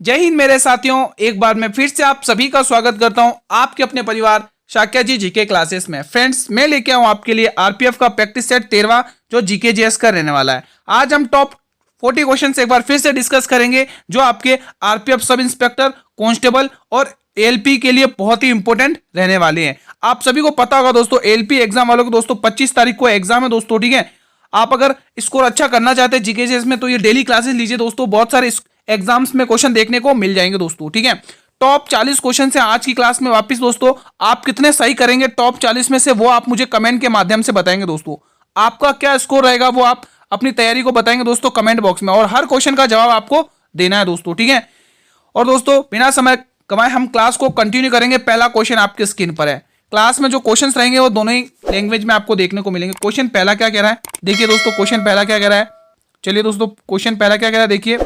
जय हिंद मेरे साथियों, एक बार मैं फिर से आप सभी का स्वागत करता हूं आपके अपने परिवार शाक्या जी जीके क्लासेस में। फ्रेंड्स, मैं लेके आऊं आपके लिए आरपीएफ का प्रैक्टिस सेट 13वां जो जीके जीएस का रहने वाला है। आज हम टॉप 40 क्वेश्चन एक बार फिर से डिस्कस करेंगे जो आपके आरपीएफ सब इंस्पेक्टर, कांस्टेबल और एएलपी के लिए बहुत ही इंपॉर्टेंट रहने वाले हैं। आप सभी को पता होगा दोस्तों, एएलपी एग्जाम वालों को दोस्तों 25 तारीख को एग्जाम है दोस्तों, ठीक है। आप अगर स्कोर अच्छा करना चाहते हैं जीके जीएस में तो ये डेली क्लासेस लीजिए दोस्तों, बहुत सारे एग्जाम्स में क्वेश्चन देखने को मिल जाएंगे दोस्तों, ठीक है। टॉप 40 क्वेश्चन से आज की क्लास में वापस दोस्तों, आप कितने सही करेंगे टॉप 40 में से वो आप मुझे कमेंट के माध्यम से बताएंगे दोस्तों। आपका क्या स्कोर रहेगा वो आप अपनी तैयारी को बताएंगे दोस्तों कमेंट बॉक्स में, और हर क्वेश्चन का जवाब आपको देना है दोस्तों, ठीक है। और दोस्तों बिना समय गवाए हम क्लास को कंटिन्यू करेंगे। पहला क्वेश्चन आपके स्क्रीन पर है। क्लास में जो क्वेश्चंस रहेंगे वो दोनों ही लैंग्वेज में आपको देखने को मिलेंगे। क्वेश्चन पहला क्या कह रहा है, देखिए दोस्तों क्वेश्चन पहला क्या कह रहा है। चलिए दोस्तों, क्वेश्चन पहला क्या कह रहा है, देखिए।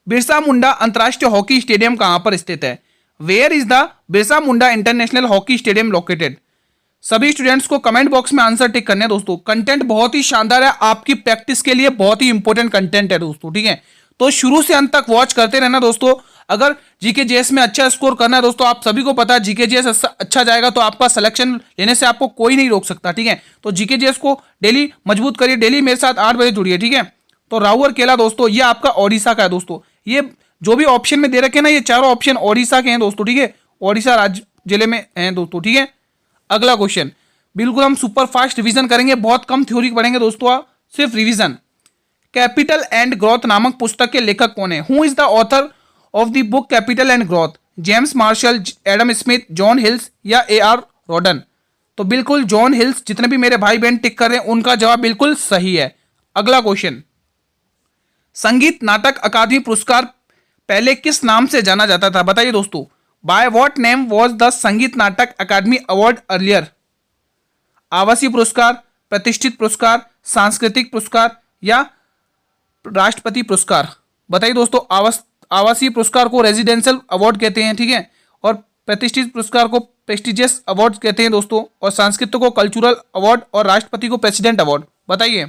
बिरसा मुंडा अंतरराष्ट्रीय हॉकी स्टेडियम कहां पर स्थित है? Where is the Birsa Munda international hockey stadium located? सभी स्टूडेंट्स को कमेंट बॉक्स में आंसर टिक करने हैं दोस्तों। कंटेंट बहुत ही शानदार है, आपकी प्रैक्टिस के लिए बहुत ही इंपॉर्टेंट कंटेंट है दोस्तों, ठीक है। तो शुरू से अंत तक वॉच करते रहना दोस्तों। अगर जीके जीएस में अच्छा स्कोर करना है दोस्तों, आप सभी को पता है जीके जीएस अच्छा जाएगा तो आपका सिलेक्शन लेने से आपको कोई नहीं रोक सकता, ठीक है। तो जीके जीएस को डेली मजबूत करिए, डेली मेरे साथ 8 बजे जुड़िए, ठीक है। तो राउर केला दोस्तों, ये आपका ओडिशा का है दोस्तों। ये जो भी ऑप्शन में दे रखे हैं ना, ये चारों ऑप्शन ओडिशा के हैं दोस्तों, ठीक है। ओडिशा राज्य जिले में हैं दोस्तों, ठीक है। अगला क्वेश्चन, बिल्कुल हम सुपर फास्ट रिवीजन करेंगे, बहुत कम थ्योरी पढ़ेंगे दोस्तों, सिर्फ रिवीजन। कैपिटल एंड ग्रोथ नामक पुस्तक के लेखक कौन है? Who is the author of the book capital and growth? James Marshall, Adam Smith, John Hills या ए.आर. रोडन? तो बिल्कुल जॉन हिल्स। जितने भी मेरे भाई बहन टिक कर रहे हैं उनका जवाब बिल्कुल सही है। अगला क्वेश्चन, संगीत नाटक अकादमी पुरस्कार पहले किस नाम से जाना जाता था? बताइए दोस्तों, by what name was the संगीत नाटक अकादमी अवार्ड अर्लियर? आवासीय पुरस्कार, प्रतिष्ठित पुरस्कार, सांस्कृतिक पुरस्कार या राष्ट्रपति पुरस्कार? बताइए दोस्तों, आवासीय पुरस्कार को रेजिडेंशियल अवार्ड कहते हैं, ठीक है। और प्रतिष्ठित पुरस्कार को प्रेस्टिजियस अवार्ड कहते हैं दोस्तों, और सांस्कृतिक को कल्चरल अवार्ड और राष्ट्रपति को प्रेसिडेंट अवार्ड। बताइए।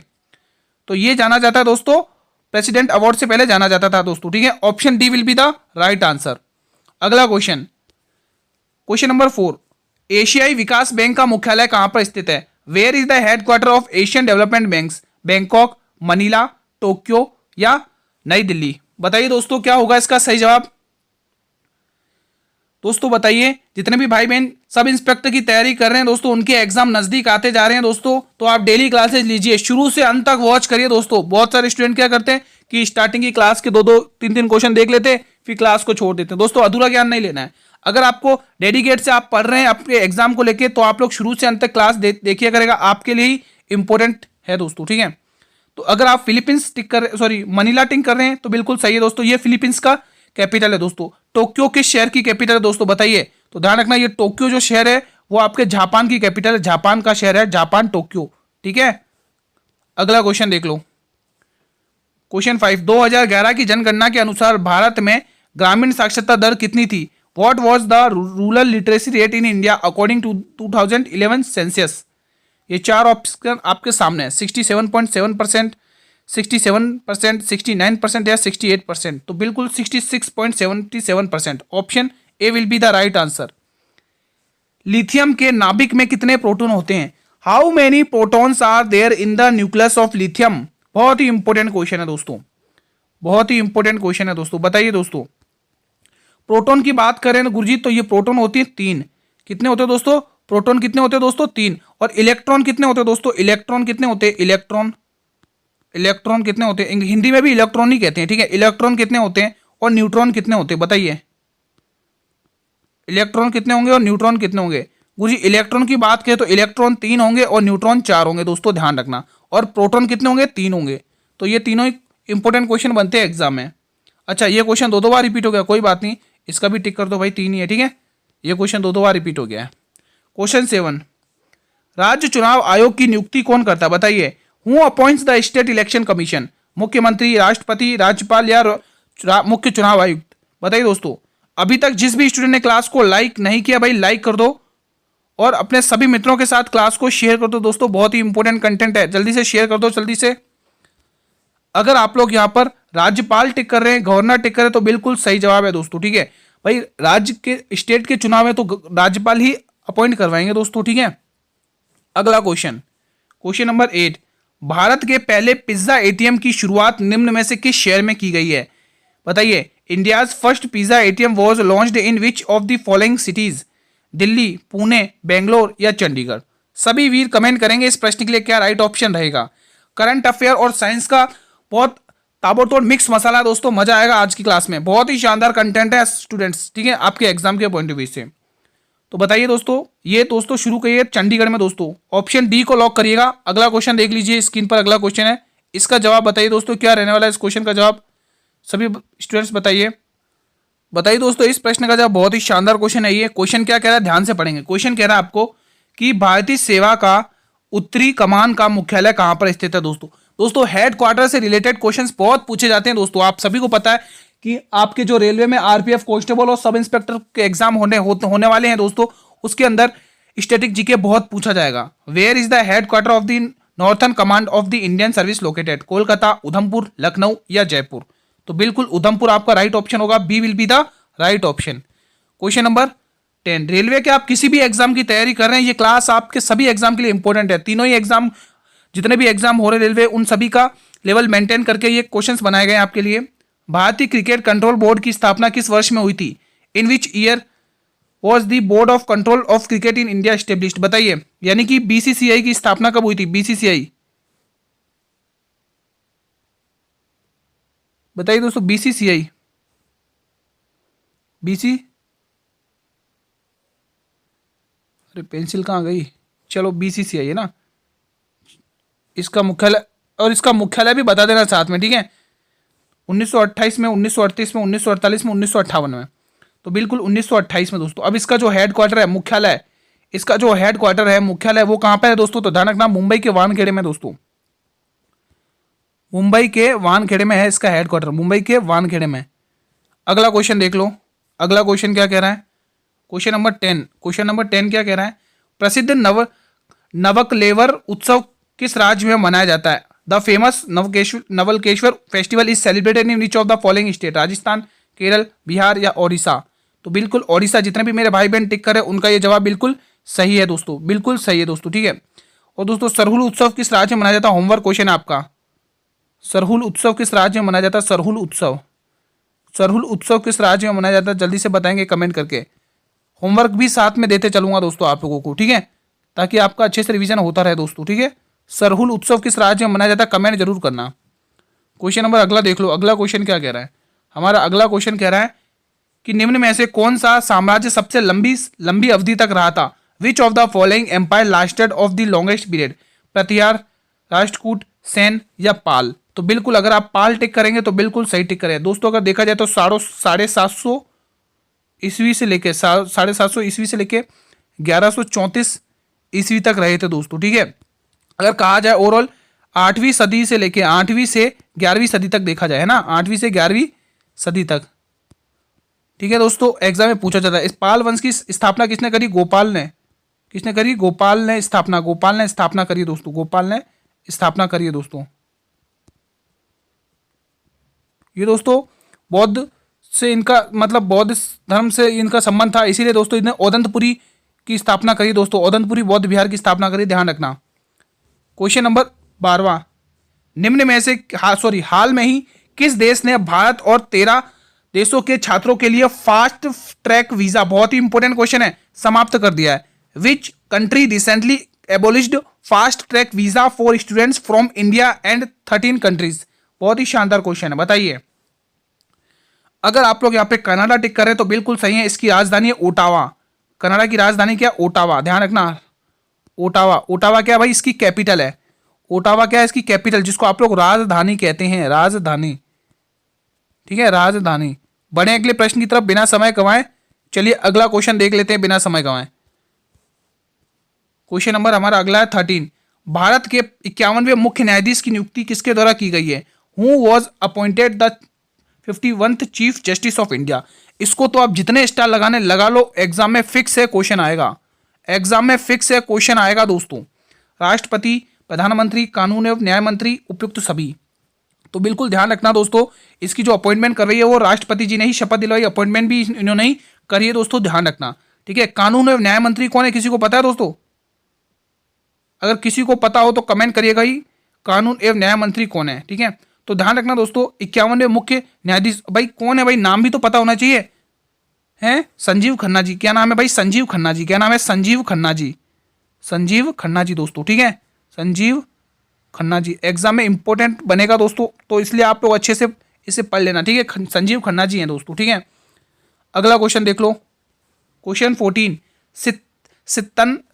तो ये जाना जाता है दोस्तों, प्रेसिडेंट अवार्ड से पहले जाना जाता था दोस्तों, ठीक है। Option D will be the right answer. अगला क्वेश्चन, क्वेश्चन नंबर 4, एशियाई विकास बैंक का मुख्यालय कहां पर स्थित है? Where is the headquarter of Asian development banks? Bangkok, Manila, Tokyo या नई दिल्ली? बताइए दोस्तों, क्या होगा इसका सही जवाब? दोस्तों बताइए, जितने भी भाई बहन सब इंस्पेक्टर की तैयारी कर रहे हैं दोस्तों, उनके एग्जाम नजदीक आते जा रहे हैं दोस्तों, तो आप डेली क्लासेस लीजिए, शुरू से अंत तक वॉच करिए दोस्तों। बहुत सारे स्टूडेंट क्या करते हैं कि स्टार्टिंग की क्लास के 2-2, 3-3 क्वेश्चन देख लेते हैं, फिर क्लास को छोड़ देते हैं। दोस्तों अधूरा ज्ञान नहीं लेना है। अगर आपको डेडिकेट से आप पढ़ रहे हैं अपने एग्जाम को लेकर, तो आप लोग शुरू से अंत तक क्लास देखिए करेगा, आपके लिए ही इंपॉर्टेंट है दोस्तों, ठीक है। तो अगर आप फिलीपींस टिक कर मनीला टिक कर रहे हैं तो बिल्कुल सही है दोस्तों, ये फिलीपींस का कैपिटल है दोस्तों। टोक्यो किस शहर की कैपिटल है दोस्तों? बताइए। तो ध्यान रखना, ये टोक्यो जो शहर है वो आपके जापान की कैपिटल है, जापान का शहर है जापान, टोक्यो, ठीक है। अगला क्वेश्चन देख लो, क्वेश्चन 5, 2011 की जनगणना के अनुसार भारत में ग्रामीण साक्षरता दर कितनी थी? What was the rural literacy rate in India according to 2011 census? ये चार ऑप्शन आपके सामने है, 67.7%, 67%, 69% या 68%। तो बिल्कुल 66.77%। Option A will be the right answer. Lithium के नाभिक में कितने प्रोटॉन होते हैं? How many protons are there in the nucleus of lithium? बहुत ही इंपॉर्टेंट क्वेश्चन है दोस्तों, बहुत ही इंपॉर्टेंट क्वेश्चन है दोस्तों। बताइए दोस्तों, प्रोटॉन की बात करें ना गुरुजी, तो ये प्रोटॉन होती है 3। कितने होते हैं दोस्तों? प्रोटॉन कितने होते हैं दोस्तों? 3। और इलेक्ट्रॉन कितने होते हैं दोस्तों? इलेक्ट्रॉन कितने होते हैं? इलेक्ट्रॉन कितने होते हैं? हिंदी में भी इलेक्ट्रॉन ही कहते हैं, ठीक है। इलेक्ट्रॉन कितने होते हैं और न्यूट्रॉन कितने होते हैं? बताइए। इलेक्ट्रॉन कितने होंगे और न्यूट्रॉन कितने होंगे? गुरुजी इलेक्ट्रॉन की बात करें तो इलेक्ट्रॉन 3 होंगे और न्यूट्रॉन 4 होंगे दोस्तों, ध्यान रखना। और प्रोटॉन कितने होंगे? 3 होंगे। तो ये तीनों इंपॉर्टेंट क्वेश्चन बनते हैं एग्जाम में। अच्छा, ये क्वेश्चन 2-2 बार रिपीट हो गया, कोई बात नहीं, इसका भी टिक कर दो भाई, 3 ही है, ठीक है। ये क्वेश्चन 2-2 बार रिपीट हो गया है। क्वेश्चन 7, राज्य चुनाव आयोग की नियुक्ति कौन करता है? बताइए। Who appoints the state election commission? मुख्यमंत्री, राष्ट्रपति, राज्यपाल या मुख्य चुनाव आयुक्त? बताइए दोस्तों। अभी तक जिस भी स्टूडेंट ने क्लास को लाइक नहीं किया भाई लाइक कर दो, और अपने सभी मित्रों के साथ क्लास को शेयर कर दो दोस्तों, बहुत ही इंपॉर्टेंट कंटेंट है, जल्दी से शेयर कर दो जल्दी से। अगर आप लोग यहाँ पर राज्यपाल टिक कर रहे हैं, गवर्नर टिक कर रहे हैं, तो बिल्कुल सही जवाब है दोस्तों। ठीक है भाई, राज्य के स्टेट के चुनाव में तो राज्यपाल ही अपॉइंट करवाएंगे दोस्तों। ठीक है, अगला क्वेश्चन, क्वेश्चन नंबर 8, भारत के पहले पिज्जा एटीएम की शुरुआत निम्न में से किस शहर में की गई है? बताइए। India's first pizza ATM was launched in which of the following cities? Delhi, Pune, Bangalore या चंडीगढ़? सभी वीर कमेंट करेंगे इस प्रश्न के लिए क्या राइट ऑप्शन रहेगा। करंट अफेयर और साइंस का बहुत ताबड़तोड़ मिक्स मसाला है दोस्तों, मजा आएगा आज की क्लास में, बहुत ही शानदार कंटेंट है स्टूडेंट्स। ठीक है, आपके एग्जाम के पॉइंट ऑफ व्यू से। तो बताइए दोस्तों, ये दोस्तों शुरू करिए चंडीगढ़ में दोस्तों, ऑप्शन डी को लॉक करिएगा। अगला क्वेश्चन देख लीजिए स्क्रीन पर, अगला क्वेश्चन है, इसका जवाब बताइए दोस्तों क्या रहने वाला है इस क्वेश्चन का जवाब, सभी स्टूडेंट्स बताइए। बताइए दोस्तों, इस प्रश्न का जवाब बहुत ही शानदार क्वेश्चन है। ये क्वेश्चन क्या कह रहा है, ध्यान से पढ़ेंगे। क्वेश्चन कह रहा है आपको कि भारतीय सेवा का उत्तरी कमान का मुख्यालय कहां पर स्थित है दोस्तों। दोस्तों हेड क्वार्टर से रिलेटेड क्वेश्चंस बहुत पूछे जाते हैं दोस्तों। आप सभी को पता है कि आपके जो रेलवे में आरपीएफ कांस्टेबल और सब इंस्पेक्टर के एग्जाम होने वाले हैं दोस्तों, उसके अंदर स्टैटिक जीके बहुत पूछा जाएगा। Where is the headquarter of the northern command of the Indian service located? Kolkata, Udhampur, Lucknow या जयपुर? तो बिल्कुल उधमपुर आपका राइट ऑप्शन होगा, B will be the right option. Question number 10, railway के आप किसी भी एग्जाम की तैयारी कर रहे हैं, ये क्लास आपके सभी एग्जाम के लिए इंपॉर्टेंट है। तीनों ही एग्जाम, जितने भी एग्जाम हो रहे रेलवे, उन सभी का लेवल मेंटेन करके ये क्वेश्चंस बनाए गए आपके लिए। भारतीय क्रिकेट कंट्रोल बोर्ड की स्थापना किस वर्ष में हुई थी? In which year was the board of control of cricket in India established? बताइए, यानी कि बीसीसीआई की स्थापना कब हुई थी? बीसीसीआई बताइए दोस्तों, बीसीसीआई अरे पेंसिल कहाँ गई, चलो बीसीसीआई है ना इसका मुख्यालय, और इसका मुख्यालय भी बता देना साथ में। ठीक है, 1928 में, 1938 में, 1948 में, 1958 में, तो बिल्कुल 1928 में दोस्तों। अब इसका जो हेड क्वार्टर है, मुख्यालय, इसका जो हेड क्वार्टर है, मुख्यालय, वो कहां पर है दोस्तों? तो ध्यान रखना, मुंबई के वानखेड़े में दोस्तों, मुंबई के वानखेड़े में है इसका हेड क्वार्टर, मुंबई के वानखेड़े में। अगला क्वेश्चन देख लो, अगला क्वेश्चन क्या कह रहा है, क्वेश्चन नंबर 10, क्वेश्चन नंबर 10 क्या कह रहा है? प्रसिद्ध नवकलेवर उत्सव किस राज्य में मनाया जाता है? द फेमस नवलकेश्वर festival is celebrated in which of the following state? Rajasthan, Kerala, Bihar या ओडिशा? तो बिल्कुल ओडिशा। जितने भी मेरे भाई बहन टिक कर रहे हैं उनका ये जवाब बिल्कुल सही है दोस्तों, बिल्कुल सही है दोस्तों। ठीक है, और दोस्तों सरहुल उत्सव किस राज्य में मनाया जाता है? होमवर्क क्वेश्चन है आपका, सरहुल उत्सव किस राज्य में मनाया जाता है? सरहुल उत्सव, सरहुल उत्सव किस राज्य में मनाया जाता है? जल्दी से बताएंगे कमेंट करके। होमवर्क भी साथ में देते चलूंगा दोस्तों आप लोगों को, ठीक है, ताकि आपका अच्छे से रिवीजन होता रहे दोस्तों। ठीक है, सरहुल उत्सव किस राज्य में मनाया जाता है? कमेंट जरूर करना। क्वेश्चन नंबर अगला देख लो, अगला क्वेश्चन क्या कह रहा है हमारा? अगला क्वेश्चन कह रहा है कि निम्न में से कौन सा साम्राज्य सबसे लंबी अवधि तक रहा था? Which of the following empire lasted of the longest period? Pratihara, Rashtrakuta, Sena या पाल? तो बिल्कुल अगर आप पाल टिक करेंगे तो बिल्कुल सही टिक करें दोस्तों। अगर देखा जाए तो 750 ईस्वी से लेके 750 ईस्वी से लेके 1134 ईस्वी तक रहे थे दोस्तों। ठीक है, अगर कहा जाए ओवरऑल 8वीं सदी से लेके 8वीं से 11वीं सदी तक देखा जाए, है ना, 8वीं से 11वीं सदी तक। ठीक है दोस्तों, एग्जाम में पूछा जाता है। इस पाल वंश की स्थापना किसने करी? गोपाल ने। किसने करी? गोपाल ने स्थापना, गोपाल ने स्थापना करी दोस्तों, गोपाल ने स्थापना करी है दोस्तों। ये दोस्तों बौद्ध से इनका मतलब बौद्ध धर्म से इनका संबंध था, इसीलिए दोस्तों इन्हें ओदंतपुरी की स्थापना करी दोस्तों, ओदंतपुरी बौद्ध विहार की स्थापना करी, ध्यान रखना। क्वेश्चन नंबर 12, निम्न में से हाल में ही किस देश ने भारत और 13 देशों के छात्रों के लिए फास्ट ट्रैक वीजा, बहुत ही इंपॉर्टेंट क्वेश्चन है, समाप्त कर दिया है? Which country recently एबोलिश्ड fast track visa for students from India and 13 countries? बहुत ही शानदार क्वेश्चन है, बताइए। अगर आप लोग यहाँ पे कनाडा टिक कर रहे हैं तो बिल्कुल सही है, इसकी राजधानी है ओटावा। कनाडा की राजधानी क्या? ओटावा, ध्यान रखना, ओटावा। ओटावा क्या भाई? इसकी कैपिटल है। ओटावा क्या है? इसकी कैपिटल, जिसको आप लोग राजधानी कहते हैं, राजधानी। ठीक है, राजधानी। बढ़े अगले प्रश्न की तरफ बिना समय गंवाए, चलिए अगला क्वेश्चन देख लेते हैं बिना समय गंवाए। क्वेश्चन नंबर हमारा अगला है 13, भारत के 51वें मुख्य न्यायाधीश की नियुक्ति किसके द्वारा की गई है? Who was appointed the 51th chief justice of India? इसको तो आप जितने स्टार लगाने लगा लो, एग्जाम में फिक्स है क्वेश्चन आएगा, एग्जाम में फिक्स है क्वेश्चन आएगा दोस्तों। राष्ट्रपति, प्रधानमंत्री, कानून एवं न्याय मंत्री, उपयुक्त सभी? तो बिल्कुल ध्यान रखना दोस्तों, इसकी जो अपॉइंटमेंट कर रही है वो राष्ट्रपति जी ने ही शपथ दिलवाई, अपॉइंटमेंट भी इन्होंने ही करी है दोस्तों, ध्यान रखना। ठीक है, कानून एवं न्याय मंत्री कौन है, किसी को पता है दोस्तों? अगर किसी को पता हो तो कमेंट करिएगा ही, कानून एवं न्याय मंत्री कौन है। ठीक है, तो ध्यान रखना दोस्तों, 51वें मुख्य न्यायाधीश, भाई कौन है भाई, नाम भी तो पता होना चाहिए। हैं संजीव खन्ना जी, क्या नाम है भाई? संजीव खन्ना जी, क्या नाम है? संजीव खन्ना जी, संजीव खन्ना जी दोस्तों। ठीक है, संजीव खन्ना जी एग्जाम में इंपॉर्टेंट बनेगा दोस्तों, तो इसलिए आप लोग अच्छे से इसे पढ़ लेना। ठीक है, संजीव खन्ना जी हैं दोस्तों। ठीक है, अगला क्वेश्चन देख लो, क्वेश्चन 14,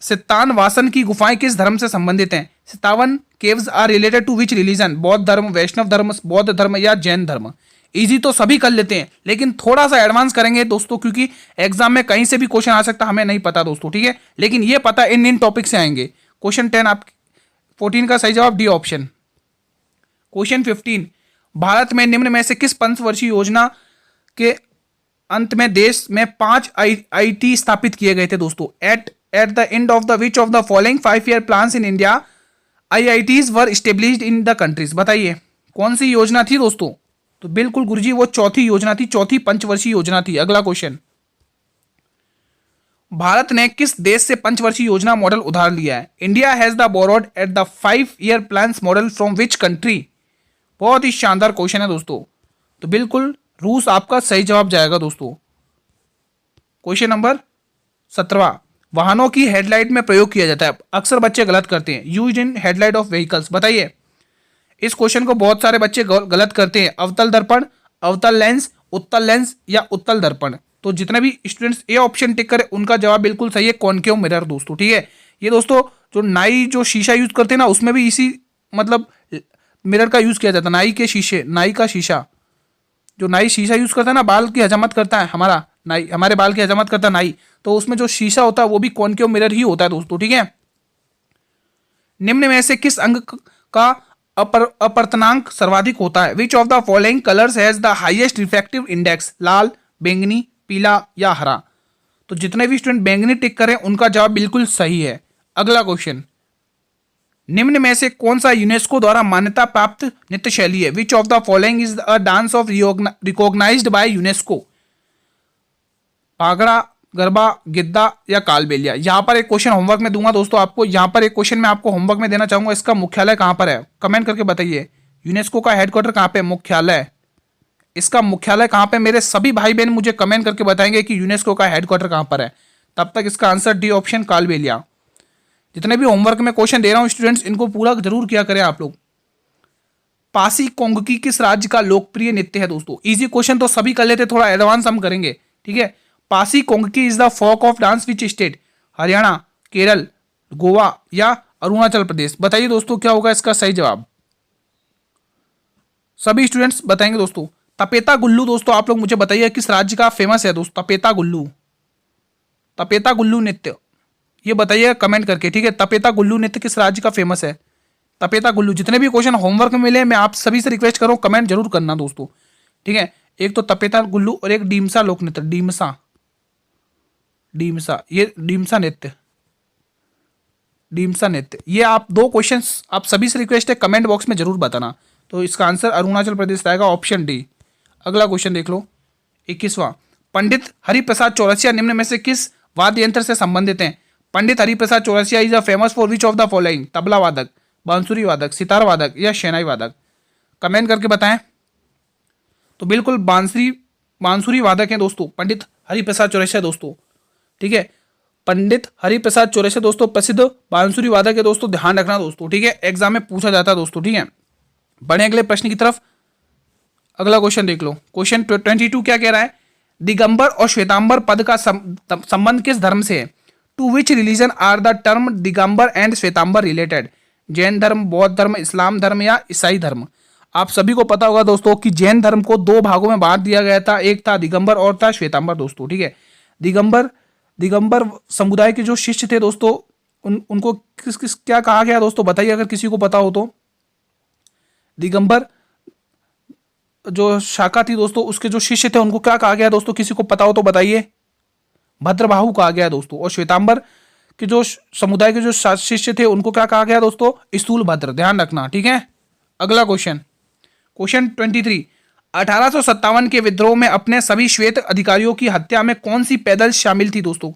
सित्तान वासन की गुफाएं किस धर्म से संबंधित हैं? Sitavan caves are related to which religion? बौद्ध धर्म, वैष्णव धर्म, बौद्ध धर्म या जैन धर्म? इजी तो सभी कर लेते हैं, लेकिन थोड़ा सा एडवांस करेंगे दोस्तों, क्योंकि एग्जाम में कहीं से भी क्वेश्चन आ सकता, हमें नहीं पता दोस्तों। ठीक है, लेकिन ये पता इन टॉपिक से आएंगे। क्वेश्चन 10 आप 14 का सही जवाब डी ऑप्शन। क्वेश्चन 15, भारत में निम्न में से किस पंचवर्षीय योजना के अंत में देश में 5 आईआईटी स्थापित किए गए थे दोस्तों? At the end of the which of the following 5 year plans in India IITs were established in the countries? बताइए कौन सी योजना थी दोस्तों? तो बिल्कुल गुरुजी वो चौथी योजना थी, चौथी पंचवर्षीय योजना थी। अगला क्वेश्चन, भारत ने किस देश से पंचवर्षीय योजना मॉडल उधार लिया है? India has the borrowed at the 5 year plans model from which country? बहुत ही शानदार क्वेश्चन है दोस्तों, तो बिल्कुल रूस आपका सही जवाब जाएगा दोस्तों। क्वेश्चन नंबर 17, वाहनों की हेडलाइट में प्रयोग किया जाता है, अक्सर बच्चे गलत करते हैं, used in headlight of vehicles? बताइए, इस क्वेश्चन को बहुत सारे बच्चे गलत करते हैं, अवतल दर्पण, अवतल लेंस, उत्तल लेंस या उत्तल दर्पण? तो जितने भी स्टूडेंट्स ए ऑप्शन टिक करें उनका जवाब बिल्कुल सही है, कॉनकेव मिरर दोस्तों। ठीक है, ये दोस्तों जो नाई जो शीशा यूज करते हैं ना, उसमें भी इसी मतलब मिरर का यूज किया जाता है। नाई के शीशे, नाई का शीशा, जो नाई शीशा यूज करता है ना, बाल की हजामत करता है, हमारा नाई हमारे बाल की हजामत करता है नाई, तो उसमें जो शीशा होता है वो भी कॉनकेव मिरर ही होता है दोस्तों। ठीक है, निम्न में से किस अंग का अपवर्तनांक सर्वाधिक होता है? Which of the following colours has the highest refractive index? लाल, बैंगनी, पीला या हरा? तो जितने भी स्टूडेंट बैंगनी टिक करें उनका जवाब बिल्कुल सही है। अगला क्वेश्चन, निम्न में से कौन सा यूनेस्को द्वारा मान्यता प्राप्त नृत्य शैली है? Which of the following is a dance of recognised by UNESCO? Bhangra, Garba, Giddha या कालबेलिया? यहां पर एक क्वेश्चन होमवर्क में दूंगा दोस्तों आपको, यहां पर एक क्वेश्चन मैं आपको होमवर्क में देना चाहूंगा, इसका मुख्यालय कहां पर है? कमेंट करके बताइए, यूनेस्को का हेडक्वार्टर कहां पे? मुख्यालय, इसका मुख्यालय कहां पे? मेरे सभी भाई बहन मुझे कमेंट करके बताएंगे कि यूनेस्को का हेडक्वार्टर कहां पर है। तब तक इसका आंसर डी ऑप्शन, कालबेलिया। जितने भी होमवर्क में क्वेश्चन दे रहा हूं स्टूडेंट्स, इनको पूरा जरूर किया करें आप लोग। पासी कोंगकी किस राज्य का लोकप्रिय नृत्य है दोस्तों? इजी क्वेश्चन तो सभी कर लेते, थोड़ा एडवांस हम करेंगे। ठीक है, Pasi Kongki is the folk of dance which state? Haryana, Kerala, Goa या अरुणाचल प्रदेश? बताइए दोस्तों क्या होगा इसका सही जवाब? सभी स्टूडेंट्स बताएंगे दोस्तों। तपेता गुल्लू दोस्तों आप लोग मुझे बताइए किस राज्य का फेमस है दोस्तों? तपेता गुल्लू, तपेता गुल्लू नृत्य, ये बताइए कमेंट करके। ठीक है, तपेता गुल्लू नृत्य किस राज्य का फेमस है? तपेता गुल्लू। जितने भी क्वेश्चन होमवर्क में मिले मैं आप सभी से रिक्वेस्ट करूं कमेंट जरूर करना दोस्तों। ठीक है, एक तो तपेता गुल्लू और एक डीमसा लोक नृत्य, डीमसा, डीमसा, ये डीमसा नृत्य, डीमसा नृत्य, ये आप दो क्वेश्चंस आप सभी से रिक्वेस्ट है कमेंट बॉक्स में जरूर बताना। तो इसका आंसर अरुणाचल प्रदेश रहेगा, ऑप्शन डी। अगला क्वेश्चन देख लो, 21वां, पंडित हरिप्रसाद चौरसिया निम्न में से किस वाद्य यंत्र से संबंधित हैं? Pandit Hariprasad Chaurasia is a famous for which of the following? Tabla वादक, बांसुरी वादक, सितार वादक या शहनाई वादक? कमेंट करके बताएं। तो बिल्कुल बांसुरी वादक हैं दोस्तों पंडित हरिप्रसाद चौरसिया दोस्तों। ठीक है, पंडित हरिप्रसाद चौरसिया दोस्तों प्रसिद्ध बांसुरी वादक है दोस्तों, ध्यान रखना दोस्तों। ठीक है, एग्जाम में पूछा जाता है दोस्तों। ठीक है, बढ़े अगले प्रश्न की तरफ। अगला क्वेश्चन देख लो, क्वेश्चन 22 क्या कह रहा है? दिगंबर और श्वेतांबर पद का संबंध किस धर्म से है? To which religion are the term Digambar and Shwetambar related? Jain धर्म, बौद्ध धर्म, इस्लाम धर्म या ईसाई धर्म? आप सभी को पता होगा दोस्तों कि जैन धर्म को दो भागों में बांट दिया गया था, एक था दिगंबर और था श्वेतांबर दोस्तों। ठीक है, दिगंबर समुदाय के जो शिष्य थे दोस्तों उनको किस क्या कहा गया दोस्तों? बताइए अगर किसी को पता हो तो। दिगंबर जो शाखा थी दोस्तों उसके जो शिष्य थे उनको क्या कहा गया दोस्तों? किसी को पता हो तो बताइए। भद्रबाहु कहा गया दोस्तों। और श्वेतांबर के जो समुदाय के जो शिष्य थे उनको क्या कहा गया दोस्तों? स्थूल भद्र, ध्यान रखना। ठीक है, अगला क्वेश्चन, क्वेश्चन 23, 1857 के विद्रोह में अपने सभी श्वेत अधिकारियों की हत्या में कौन सी पैदल शामिल थी दोस्तों?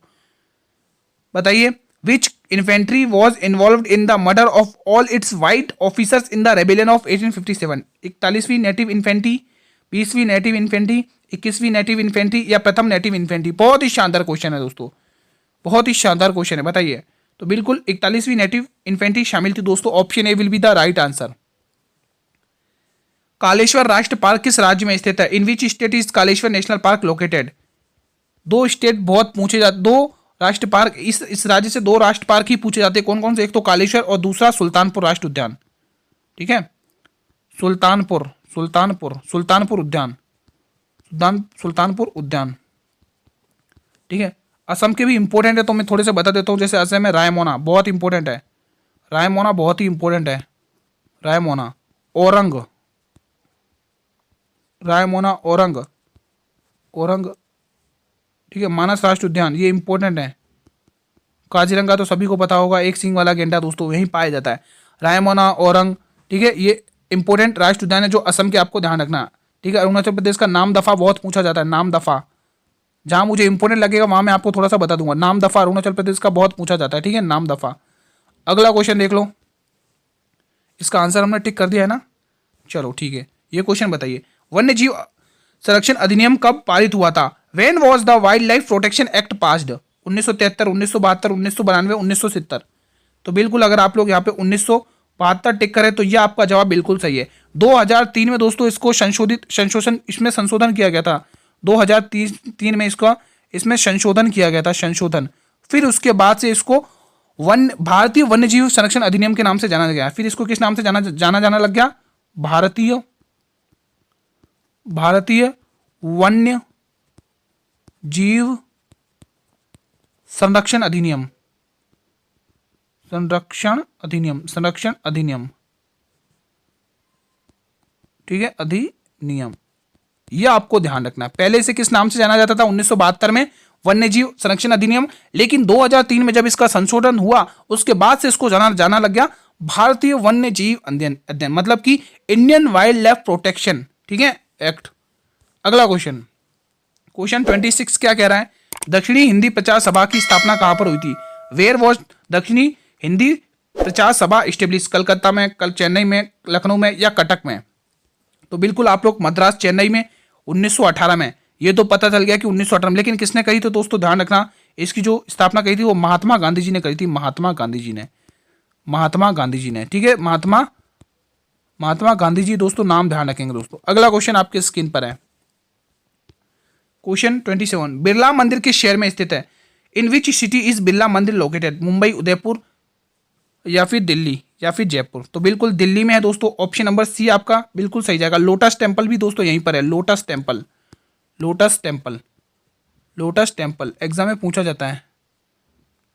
बताइए। Which infantry was involve in the murder of all its white officers in the rebellion of 1857? 41वीं नेटिव इन्फेंट्री, 20वीं नेटिव इन्फेंट्री, 21वीं नेटिव इन्फेंट्री या प्रथम नेटिव इन्फेंट्री? बहुत ही शानदार क्वेश्चन है दोस्तों, बहुत ही शानदार क्वेश्चन है। बताइए। तो बिल्कुल 41वीं नेटिव इन्फेंट्री शामिल थी दोस्तों। Option A will be the right answer. Kaleshwar राष्ट्र पार्क किस राज्य में स्थित है? In which state is Kaleshwar national park located? दो स्टेट बहुत पूछे जाते, दो राष्ट्र पार्क, इस राज्य से दो राष्ट्र पार्क ही पूछे जाते हैं। कौन कौन से? एक तो कालेश्वर और दूसरा सुल्तानपुर राष्ट्र उद्यान। ठीक है, सुल्तानपुर उद्यान, सुल्तानपुर उद्यान। ठीक है, असम के भी इंपॉर्टेंट है तो मैं थोड़े से बता देता हूँ। जैसे असम में रायमोना बहुत इंपॉर्टेंट है, रायमोना बहुत ही इंपॉर्टेंट है, रायमोना। औरंग। ठीक है, मानस राष्ट्र उद्यान ये इंपॉर्टेंट है। काजीरंगा तो सभी को पता होगा, एक सींग वाला गेंडा दोस्तों यहीं पाया जाता है। रायमोना, औरंग, ठीक है, ये इंपॉर्टेंट राष्ट्र उद्यान है जो असम के, आपको ध्यान रखना। ठीक है, अरुणाचल प्रदेश का नामदफा बहुत पूछा जाता है, नामदफा। जहां मुझे इंपॉर्टेंट लगेगा वहां मैं आपको थोड़ा सा बता दूंगा। नामदफा अरुणाचल प्रदेश का बहुत पूछा जाता है। ठीक है, नामदफा। अगला क्वेश्चन देख लो, इसका आंसर हमने टिक कर दिया है ना। चलो ठीक है, ये क्वेश्चन बताइए, वन्य जीव संरक्षण अधिनियम कब पारित हुआ था? When was the wild life protection act passed? 1973, 1972, 1992, 1970? तो बिल्कुल अगर आप लोग यहाँ पे 1972 टिक करें तो यह आपका जवाब बिल्कुल सही है। 2003 में दोस्तों इसको संशोधन किया गया था। 2003 में इसमें संशोधन किया गया था, संशोधन। फिर उसके बाद से इसको भारतीय वन्यजीव संरक्षण अधिनियम के नाम से जाना गया। फिर इसको किस नाम से जाना लग गया? भारतीय वन्य जीव संरक्षण अधिनियम, संरक्षण अधिनियम। ठीक है, अधिनियम, यह आपको ध्यान रखना है। पहले से किस नाम से जाना जाता था? 1972 में वन्यजीव संरक्षण अधिनियम, लेकिन 2003 में जब इसका संशोधन हुआ उसके बाद से इसको जाना लग गया भारतीय वन्य जीव अध्ययन, मतलब कि इंडियन वाइल्ड लाइफ प्रोटेक्शन, ठीक है, एक्ट। अगला क्वेश्चन 26 क्या कह रहा है? दक्षिणी हिंदी प्रचार सभा की स्थापना कहां पर हुई थी? वेयर वॉज दक्षिणी हिंदी प्रचार सभा स्टेब्लिश? कलकत्ता में, चेन्नई में, लखनऊ में या कटक में? तो बिल्कुल आप लोग मद्रास, चेन्नई में 1918 में। ये तो पता चल गया कि 1918 में, लेकिन किसने कही? तो दोस्तों ध्यान रखना, इसकी जो स्थापना कही थी वो महात्मा गांधी जी ने करी थी, महात्मा गांधी जी ने। ठीक है, महात्मा गांधी जी दोस्तों, नाम ध्यान रखेंगे दोस्तों। अगला क्वेश्चन आपके स्क्रीन पर है, क्वेश्चन 27, बिरला मंदिर किस शहर में स्थित है? In which city is Birla मंदिर लोकेटेड? मुंबई, उदयपुर या फिर दिल्ली या फिर जयपुर? तो बिल्कुल दिल्ली में है दोस्तों। ऑप्शन नंबर सी आपका बिल्कुल सही जाएगा। लोटस टेम्पल भी दोस्तों यहीं पर है, लोटस टेम्पल एग्जाम में पूछा जाता है,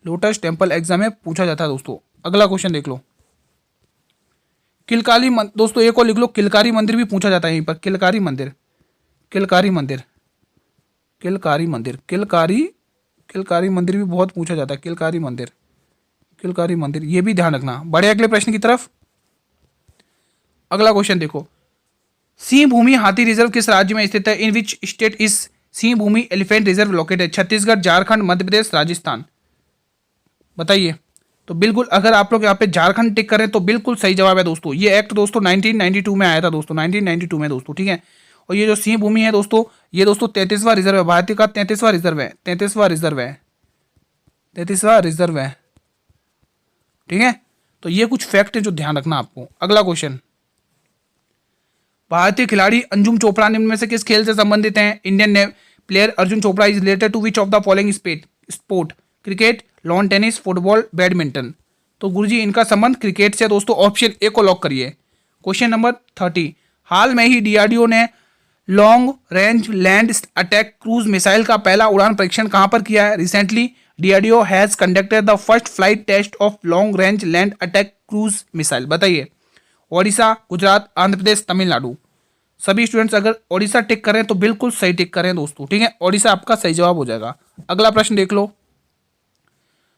लोटस टेम्पल एग्जाम में पूछा जाता है दोस्तों। अगला क्वेश्चन देख लो, किलकारी दोस्तों एक और लिख लो, किलकारी मंदिर भी पूछा जाता है यहीं पर, किलकारी मंदिर भी बहुत पूछा जाता है, किलकारी मंदिर, ये भी ध्यान रखना। बड़े अगले प्रश्न की तरफ। अगला क्वेश्चन देखो, सिंह भूमि हाथी रिजर्व किस राज्य में स्थित है? In which state is Singhbhum elephant reserve located? Chhattisgarh, Jharkhand, Madhya Pradesh, Rajasthan? बताइए। तो बिल्कुल अगर आप लोग यहाँ पे झारखंड टिक करें तो बिल्कुल सही जवाब है दोस्तों। ये एक्ट दोस्तों 1992 में आया था दोस्तों, 1992 में दोस्तों। ठीक है, और ये जो सिंह भूमि है दोस्तों, ये दोस्तों 33वां रिजर्व है, भारतीय का 33वां रिजर्व है। ठीक है, तो ये कुछ फैक्ट है जो ध्यान रखना आपको। अगला क्वेश्चन, भारतीय खिलाड़ी अंजुम चोपड़ा निम्न में से किस खेल से संबंधित हैं? Indian player Arjun Chopra is related to which of the following sport? Cricket, lawn tennis, football, badminton? तो गुरुजी इनका संबंध क्रिकेट से दोस्तों। ऑप्शन ए को लॉक करिए। क्वेश्चन नंबर 30, हाल में ही डीआरडीओ ने long range land attack cruise missile का पहला उड़ान परीक्षण कहां पर किया है? Recently DRDO has conducted the first flight test of long range land attack cruise missile. बताइए। ओडिशा, गुजरात, आंध्र प्रदेश, तमिलनाडु? सभी स्टूडेंट्स अगर ओडिशा टिक करें तो बिल्कुल सही टिक करें दोस्तों। ठीक है, ओडिशा आपका सही जवाब हो जाएगा। अगला प्रश्न देख लो,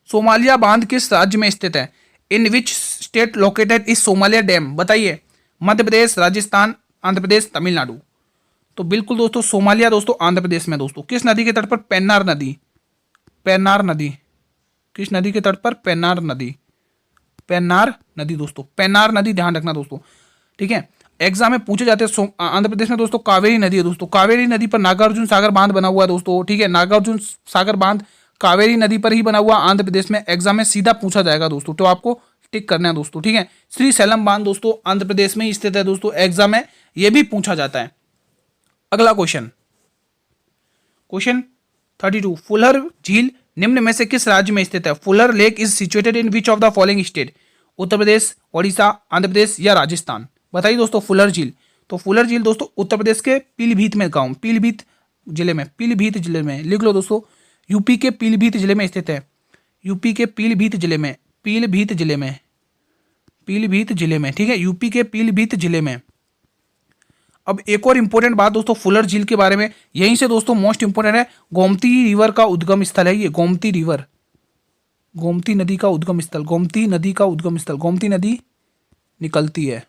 सोमालिया बांध किस राज्य में स्थित है? In which state located is Somalia dam? बताइए। मध्य प्रदेश, राजस्थान, आंध्र प्रदेश, तमिलनाडु। तो बिल्कुल दोस्तों सोमालिया दोस्तों आंध्र प्रदेश में दोस्तों। किस नदी के तट पर? पेन्नार नदी। पेन्नार नदी। किस नदी के तट पर? पेन्नार नदी। पेन्नार नदी दोस्तों, पेन्नार नदी, ध्यान रखना दोस्तों, ठीक है। एग्जाम में पूछे जाते हैं। आंध्र प्रदेश में दोस्तों कावेरी नदी है दोस्तों। कावेरी नदी पर नागार्जुन सागर बांध बना हुआ है दोस्तों, ठीक है। नागार्जुन सागर बांध कावेरी नदी पर ही बना हुआ आंध्र प्रदेश में। एग्जाम में सीधा पूछा जाएगा दोस्तों, तो आपको टिक करना है दोस्तों, ठीक है। श्री सैलम बांध दोस्तों आंध्र प्रदेश में ही स्थित है दोस्तों। एग्जाम में यह भी पूछा जाता है। अगला क्वेश्चन, क्वेश्चन 32, फुलर झील निम्न में से किस राज्य में स्थित है? Fuller lake is situated in which of the following state? Uttar Pradesh, Odisha, Andhra Pradesh या राजस्थान? बताइए दोस्तों फुलर झील। तो फुलर झील दोस्तों उत्तर प्रदेश के पीलीभीत में गांव, पीलीभीत जिले में, पीलीभीत जिले में, लिख लो दोस्तों। यूपी के पीलीभीत जिले में स्थित है। यूपी के पीलीभीत जिले में, पीलीभीत जिले में, पीलीभीत जिले में, ठीक है। यूपी के पीलीभीत जिले में। अब एक और इंपॉर्टेंट बात दोस्तों फुलर झील के बारे में, यहीं से दोस्तों मोस्ट इंपॉर्टेंट है, गोमती रिवर का उद्गम स्थल है ये। गोमती रिवर, गोमती नदी का उद्गम स्थल, गोमती नदी का उद्गम स्थल, गोमती नदी निकलती है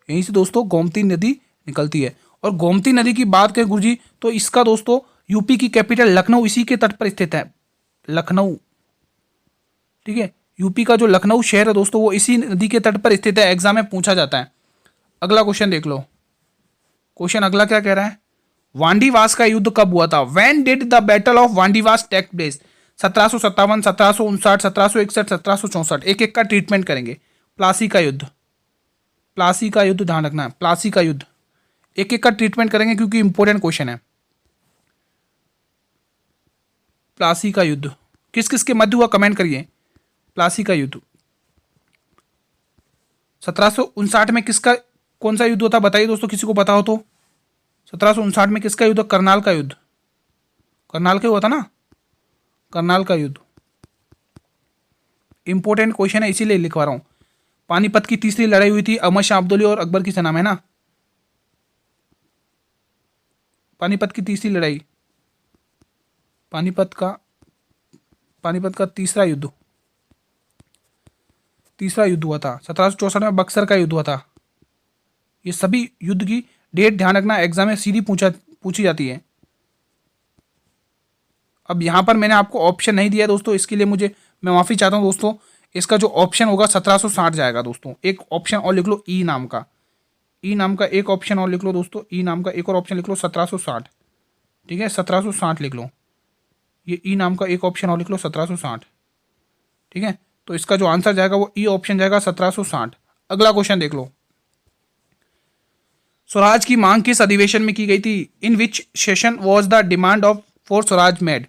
यहीं से दोस्तों, गोमती नदी निकलती है। और गोमती नदी की बात करें गुरुजी तो इसका दोस्तों यूपी की कैपिटल लखनऊ इसी के तट पर स्थित है। लखनऊ, ठीक है। यूपी का जो लखनऊ शहर है दोस्तों वो इसी नदी के तट पर स्थित है। एग्जाम में पूछा जाता है। अगला क्वेश्चन देख लो। क्वेश्चन अगला क्या कह रहा है? वांडीवास का युद्ध कब हुआ था? When did the battle of Wandiwash take place? 1757, 1759, 1761, 1764। एक एक का ट्रीटमेंट करेंगे। प्लासी का युद्ध, प्लासी का युद्ध, ध्यान रखना है, प्लासी का युद्ध। एक एक का ट्रीटमेंट करेंगे क्योंकि इंपॉर्टेंट क्वेश्चन है। प्लासी का युद्ध किस किस के मध्य हुआ? कमेंट करिए। प्लासी का युद्ध 1759 में किसका, कौन सा युद्ध होता? बताइए दोस्तों, किसी को पता हो तो। 1759 में किसका युद्ध? करनाल का युद्ध। करनाल का हुआ था ना, करनाल का युद्ध। इंपॉर्टेंट क्वेश्चन है इसीलिए लिखवा रहा हूं। पानीपत की तीसरी लड़ाई हुई थी अहमद शाह अब्दाली और अकबर की सेना में ना। पानीपत की तीसरी लड़ाई, पानीपत का तीसरा युद्ध हुआ था। 1764 में बक्सर का युद्ध हुआ था। ये सभी युद्ध की डेट ध्यान रखना, एग्जाम में सीधी पूछी जाती है। अब यहां पर मैंने आपको ऑप्शन नहीं दिया दोस्तों, इसके लिए मैं माफी चाहता हूं दोस्तों। इसका जो ऑप्शन होगा 1760 जाएगा दोस्तों। एक ऑप्शन और लिख लो, ई नाम का, ई नाम का एक ऑप्शन और लिख लो दोस्तों। ई नाम का एक और ऑप्शन लिख लो 1760, ठीक है। 1760 लिख लो। ये ई नाम का एक ऑप्शन और लिख लो 1760, ठीक है। तो इसका जो आंसर जाएगा वो ई ऑप्शन जाएगा 1760। अगला क्वेश्चन देख लो। स्वराज की मांग किस अधिवेशन में की गई थी? In which session was the demand of for Swaraj made?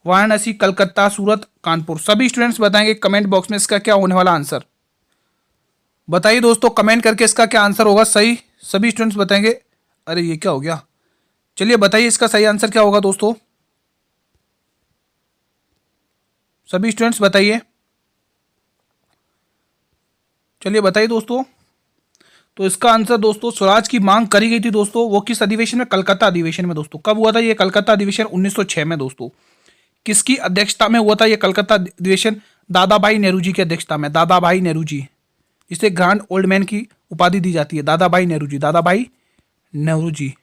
Varanasi, Calcutta, Surat, Kanpur. सभी स्टूडेंट्स बताएंगे कमेंट बॉक्स में इसका क्या होने वाला आंसर। बताइए दोस्तों कमेंट करके इसका क्या आंसर होगा सही। सभी स्टूडेंट्स बताएंगे। अरे ये क्या हो गया? चलिए बताइए इसका सही आंसर क्या होगा दोस्तों। सभी स्टूडेंट्स बताइए, चलिए बताइए दोस्तों। तो इसका आंसर दोस्तों स्वराज की मांग करी गई थी दोस्तों, वो किस अधिवेशन में? कलकत्ता अधिवेशन में दोस्तों। कब हुआ था ये कलकत्ता अधिवेशन? 1906 में दोस्तों। किसकी अध्यक्षता में हुआ था ये कलकत्ता अधिवेशन? दादा भाई नेहरू जी की अध्यक्षता में। दादा भाई नेहरू जी, इसे ग्रांड ओल्ड मैन की उपाधि दी जाती है। दादा भाई नेहरू जी, दादा भाई नेहरू जी,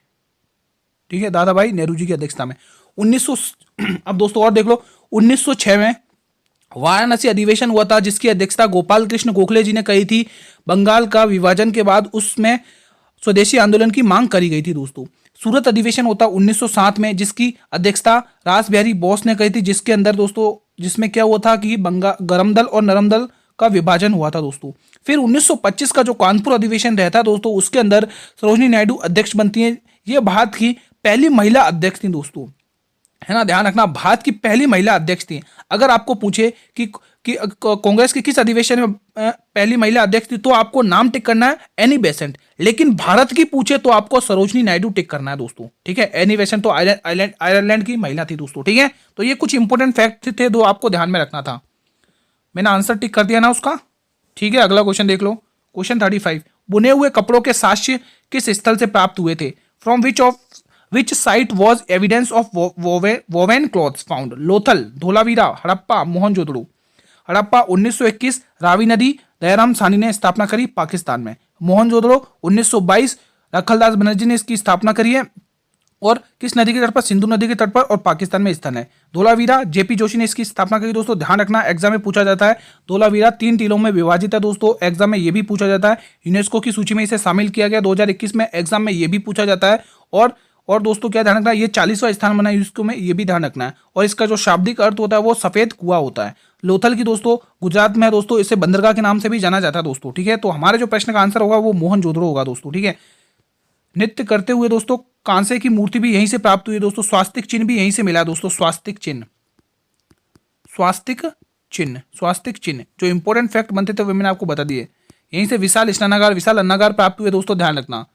ठीक है। दादा भाई नेहरू जी की अध्यक्षता में 1900। अब दोस्तों और देख लो, 1906 में वाराणसी अधिवेशन हुआ था जिसकी अध्यक्षता गोपाल कृष्ण गोखले जी ने कही थी। बंगाल का विभाजन के बाद उसमें स्वदेशी आंदोलन की मांग करी गई थी दोस्तों। सूरत अधिवेशन होता 1907 में जिसकी अध्यक्षता रास बिहारी बोस ने कही थी, जिसके अंदर दोस्तों जिसमें क्या हुआ था कि गरम दल और नरम दल का विभाजन हुआ था दोस्तों। फिर 1925 का जो कानपुर अधिवेशन रहता है दोस्तों, उसके अंदर सरोजिनी नायडू अध्यक्ष बनती है। ये भारत की पहली महिला अध्यक्ष थी दोस्तों, है ना, ध्यान रखना, भारत की पहली महिला अध्यक्ष थी। अगर आपको पूछे कि कांग्रेस के किस अधिवेशन में पहली महिला अध्यक्ष थी, तो आपको नाम टिक करना है एनी बेसेंट। लेकिन भारत की पूछे तो आपको सरोजिनी नायडू टिक करना है दोस्तों, ठीक है। एनी बेसेंट तो आयरलैंड की महिला थी दोस्तों, ठीक है। तो ये कुछ इंपॉर्टेंट फैक्ट थे जो आपको ध्यान में रखना था। मैंने आंसर टिक कर दिया ना उसका, ठीक है। अगला क्वेश्चन देख लो, क्वेश्चन 35। बुने हुए कपड़ों के साक्ष्य किस स्थल से प्राप्त हुए थे? From which site was evidence of woven clothes found? Lothal, Dholavira, Harappa, Mohenjodaro. Harappa 1921, Ravi नदी, दयाराम सानी ने स्थापना करी पाकिस्तान में। मोहनजोदड़ो 1922 रखलदास बनर्जी ने इसकी स्थापना करी है। और किस नदी के तट पर? सिंधु नदी के तट पर और पाकिस्तान में स्थित है। धोलावीरा जेपी जोशी ने इसकी स्थापना करी दोस्तों, ध्यान रखना एग्जाम में पूछा जाता है। धोलावीरा 3 टीलों में विभाजित है दोस्तों, एग्जाम में ये भी पूछा जाता है। यूनेस्को की सूची में इसे शामिल किया गया 2021 में, एग्जाम में ये भी पूछा जाता है। और दोस्तों क्या ध्यान रखना है, ये 40वां स्थान बना यूनेस्को में, ये भी ध्यान रखना है। और इसका जो शाब्दिक अर्थ होता है वो सफेद कुआं होता है। लोथल की दोस्तों गुजरात में है दोस्तों, इसे बंदरगाह के नाम से भी जाना जाता है दोस्तों, ठीक है। तो हमारे जो प्रश्न का आंसर होगा वो मोहनजोदड़ो होगा दोस्तों, ठीक है। नृत्य करते हुए दोस्तों कांसे की मूर्ति भी यहीं से प्राप्त हुई है दोस्तों, स्वास्तिक चिन्ह भी यहीं से मिला है दोस्तों, स्वास्तिक चिन्ह, स्वास्तिक चिन्ह जो इंपॉर्टेंट फैक्ट बनते थे वो मैंने आपको बता दिए। यहीं से विशाल स्नानागार, विशाल अन्नागार प्राप्त हुए दोस्तों, ध्यान रखना।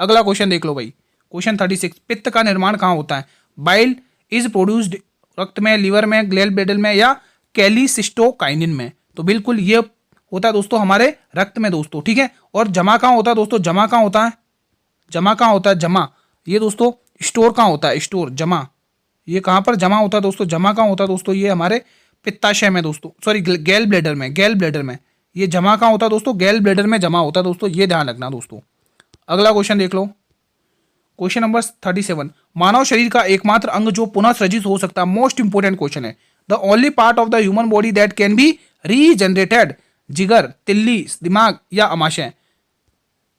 अगला क्वेश्चन देख लो भाई, क्वेश्चन 36, पित्त का निर्माण कहाँ होता है? बाइल इज प्रोड्यूस्ड रक्त में, लीवर में, ग्लैल ब्लेडर में या कैलिसिस्टोकाइनिन में? तो बिल्कुल ये होता है दोस्तों हमारे रक्त में दोस्तों, ठीक है। और जमा कहाँ होता है दोस्तों? जमा कहाँ होता है? जमा कहाँ होता है? जमा ये दोस्तों स्टोर कहाँ होता है? स्टोर, जमा ये कहाँ पर जमा होता है दोस्तों? जमा कहाँ होता है दोस्तों? ये हमारे पित्ताशय में दोस्तों, सॉरी गैल ब्लेडर में, गैल ब्लेडर में। ये जमा कहाँ होता है दोस्तों? गैल ब्लेडर में जमा होता है दोस्तों, ये ध्यान रखना दोस्तों। अगला क्वेश्चन देख लो, क्वेश्चन नंबर 37, मानव शरीर का एकमात्र अंग जो पुनः सृजित हो सकता है, मोस्ट इंपोर्टेंट क्वेश्चन है। The only part of the human body that can be regenerated, जिगर, तिल्ली, दिमाग या अमाशय?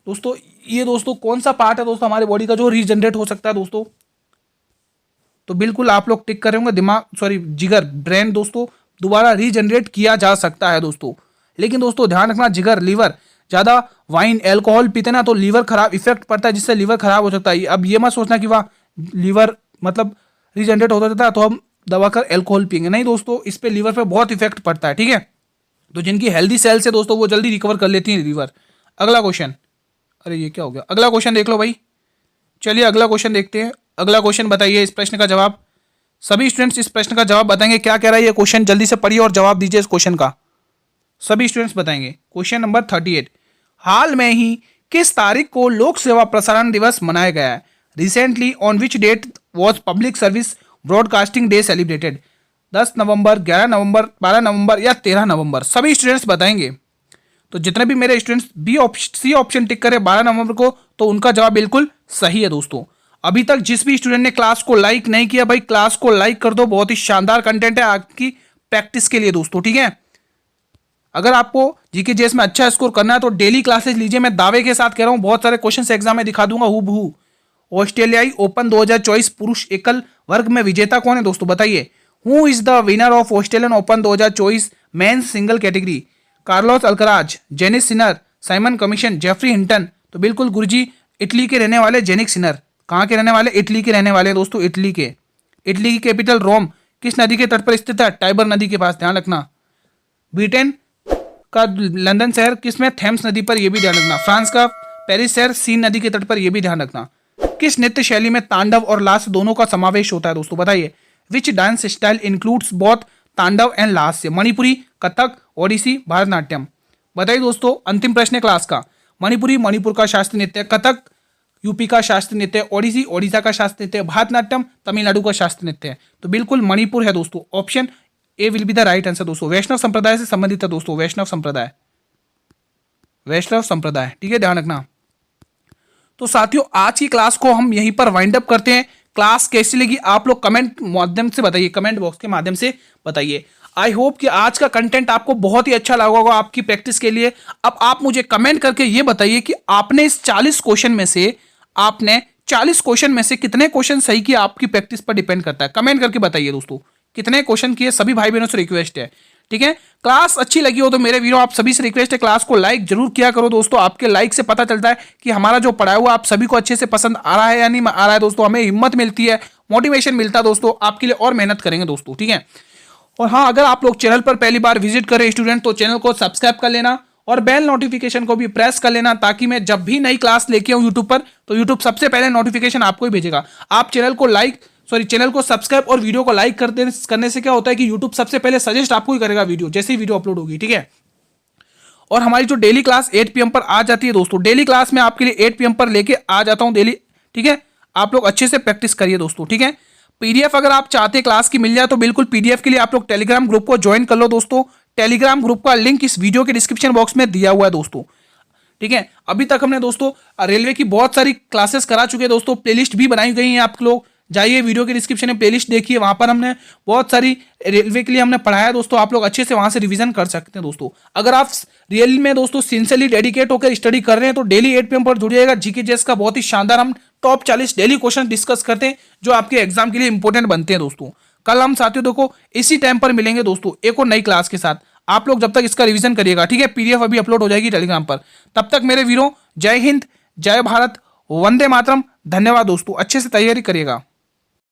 दोस्तों ये दोस्तों कौन सा पार्ट है दोस्तों हमारे बॉडी का जो रीजनरेट हो सकता है दोस्तों? तो बिल्कुल आप लोग टिक कर होंगे, दिमाग, सॉरी जिगर, ब्रेन दोस्तों दोबारा रीजनरेट किया जा सकता है दोस्तों। लेकिन दोस्तों ध्यान रखना, जिगर, लीवर, ज़्यादा वाइन एल्कोहल पीते ना तो लीवर खराब इफेक्ट पड़ता है, जिससे लीवर खराब हो सकता है। अब ये मत सोचना कि वाह लीवर मतलब रीजनरेट होता रहता है तो हम दबा कर एल्कोहल पियेंगे, नहीं दोस्तों, इस पे लीवर पे बहुत इफेक्ट पड़ता है, ठीक है। तो जिनकी हेल्दी सेल्स है दोस्तों वो जल्दी रिकवर कर लेती हैं लीवर। अगला क्वेश्चन, अरे ये क्या हो गया? अगला क्वेश्चन देख लो भाई, चलिए अगला क्वेश्चन देखते हैं। अगला क्वेश्चन बताइए इस प्रश्न का जवाब। सभी स्टूडेंट्स इस प्रश्न का जवाब बताएंगे, क्या कह रहा है ये क्वेश्चन, जल्दी से पढ़िए और जवाब दीजिए इस क्वेश्चन का। सभी स्टूडेंट्स बताएंगे। क्वेश्चन नंबर 38, हाल में ही किस तारीख को लोक सेवा प्रसारण दिवस मनाया गया है? Recently on which date was public service broadcasting day celebrated? 10 नवंबर, 11 नवंबर, 12 नवंबर या 13 नवंबर? सभी स्टूडेंट्स बताएंगे। तो जितने भी मेरे स्टूडेंट्स सी ऑप्शन टिक करें 12 नवंबर को, तो उनका जवाब बिल्कुल सही है दोस्तों। अभी तक जिस भी स्टूडेंट ने क्लास को लाइक नहीं किया भाई, क्लास को लाइक कर दो, बहुत ही शानदार कंटेंट है आपकी प्रैक्टिस के लिए दोस्तों, ठीक है। अगर आपको जीके जेएस में अच्छा स्कोर करना है तो डेली क्लासेस लीजिए, मैं दावे के साथ कह रहा हूं, बहुत सारे क्वेश्चन एग्जाम में दिखा दूंगा हूबहू। ऑस्ट्रेलियाई ओपन 2024 पुरुष एकल वर्ग में विजेता कौन है दोस्तों, बताइए। Who is the winner of Australian open 2024 men's single category? Carlos Alcaraz, Jannik Sinner, Simon Commission, Geoffrey Hinton? तो बिल्कुल गुरुजी इटली के रहने वाले जेनिक सिनर। कहाँ के रहने वाले? इटली के रहने वाले दोस्तों, इटली के। इटली की कैपिटल रोम किस नदी के तट पर स्थित है? टाइबर नदी के पास, ध्यान रखना। ब्रिटेन का लंदन शहर किसमें? थेम्स नदी पर, यह भी ध्यान रखना। फ्रांस का पेरिस शहर सीन नदी के तट पर, यह भी ध्यान रखना। किस नृत्य शैली में तांडव और लास्य दोनों का समावेश होता है दोस्तों, बताइए। Which dance style includes both तांडव एंड लास्य? मणिपुरी, कथक, ओडिसी, भारतनाट्यम? बताइए दोस्तों, अंतिम प्रश्न क्लास का। मणिपुरी मणिपुर का शास्त्रीय नृत्य, कथक यूपी का शास्त्रीय नृत्य, ओडिसी ओडिशा का शास्त्रीय नृत्य, भारतनाट्यम तमिलनाडु का शास्त्रीय नृत्य है। तो बिल्कुल मणिपुर है दोस्तों, option A will be the right answer दोस्तों। वैष्णव संप्रदाय से संबंधित है दोस्तों, वैष्णव संप्रदाय, वैष्णव संप्रदाय, ठीक है, ध्यान रखना। तो साथियों आज की क्लास को हम यहीं पर वाइंड अप करते हैं। क्लास कैसी लगी आप लोग कमेंट माध्यम से बताइए, कमेंट बॉक्स के माध्यम से बताइए। आई होप कि आज का कंटेंट आपको बहुत ही अच्छा लगा होगा आपकी प्रैक्टिस के लिए। अब आप मुझे कमेंट करके ये बताइए कि आपने इस 40 क्वेश्चन में से आपने 40 क्वेश्चन में से कितने क्वेश्चन सही किए, आपकी प्रैक्टिस पर डिपेंड करता है। कमेंट करके बताइए दोस्तों कितने क्वेश्चन किए, सभी भाई बहनों से रिक्वेस्ट है, ठीक है। क्लास अच्छी लगी हो तो मेरे वीडियो आप सभी से रिक्वेस्ट है क्लास को लाइक जरूर किया करो दोस्तों। आपके लाइक से पता चलता है कि हमारा जो पढ़ाया हुआ आप सभी को अच्छे से पसंद आ रहा है या नहीं आ रहा है दोस्तों। हमें हिम्मत मिलती है, मोटिवेशन मिलता है दोस्तों, आपके लिए और मेहनत करेंगे दोस्तों, ठीक है। और हाँ, अगर आप लोग चैनल पर पहली बार विजिट करें स्टूडेंट तो चैनल को सब्सक्राइब कर लेना और बेल नोटिफिकेशन को भी प्रेस कर लेना, ताकि मैं जब भी नई क्लास लेके आऊँ यूट्यूब पर तो यूट्यूब सबसे पहले नोटिफिकेशन आपको ही भेजेगा। आप चैनल को सब्सक्राइब और वीडियो को लाइक करने से क्या होता है कि यूट्यूब सबसे पहले सजेस्ट आपको ही करेगा वीडियो, जैसे ही वीडियो अपलोड होगी, ठीक है। और हमारी जो डेली क्लास 8 PM पर आ जाती है दोस्तों, डेली क्लास में आपके लिए 8 PM पर लेके आ जाता हूं डेली, ठीक है। आप लोग अच्छे से प्रैक्टिस करिए दोस्तों, ठीक है। पीडीएफ अगर आप चाहते हैं क्लास की मिल जाए तो बिल्कुल पीडीएफ के लिए आप लोग टेलीग्राम ग्रुप को ज्वाइन कर लो दोस्तों। टेलीग्राम ग्रुप का लिंक इस वीडियो के डिस्क्रिप्शन बॉक्स में दिया हुआ है दोस्तों, ठीक है। अभी तक हमने दोस्तों रेलवे की बहुत सारी क्लासेस करा चुके हैं दोस्तों, प्लेलिस्ट भी बनाई गई हैं, आप लोग जाइए वीडियो के डिस्क्रिप्शन में प्लेलिस्ट देखिए, वहां पर हमने बहुत सारी रेलवे के लिए हमने पढ़ाया है दोस्तों, आप लोग अच्छे से वहां से रिवीजन कर सकते हैं दोस्तों। अगर आप रियल में दोस्तों सिंसियरली डेडिकेट होकर स्टडी कर रहे हैं तो डेली 8 PM पर जुड़िएगा। जीके जेएस का बहुत ही शानदार हम टॉप 40 डेली क्वेश्चन डिस्कस करते हैं जो आपके एग्जाम के लिए इंपॉर्टेंट बनते हैं दोस्तों। कल हम साथियों देखो इसी टाइम पर मिलेंगे दोस्तों एक और नई क्लास के साथ। आप लोग जब तक इसका रिवीजन करिएगा, ठीक है। पीडीएफ अभी अपलोड हो जाएगी टेलीग्राम पर। तब तक मेरे वीरों, जय हिंद, जय भारत, वंदे मातरम। धन्यवाद दोस्तों, अच्छे से तैयारी करिएगा।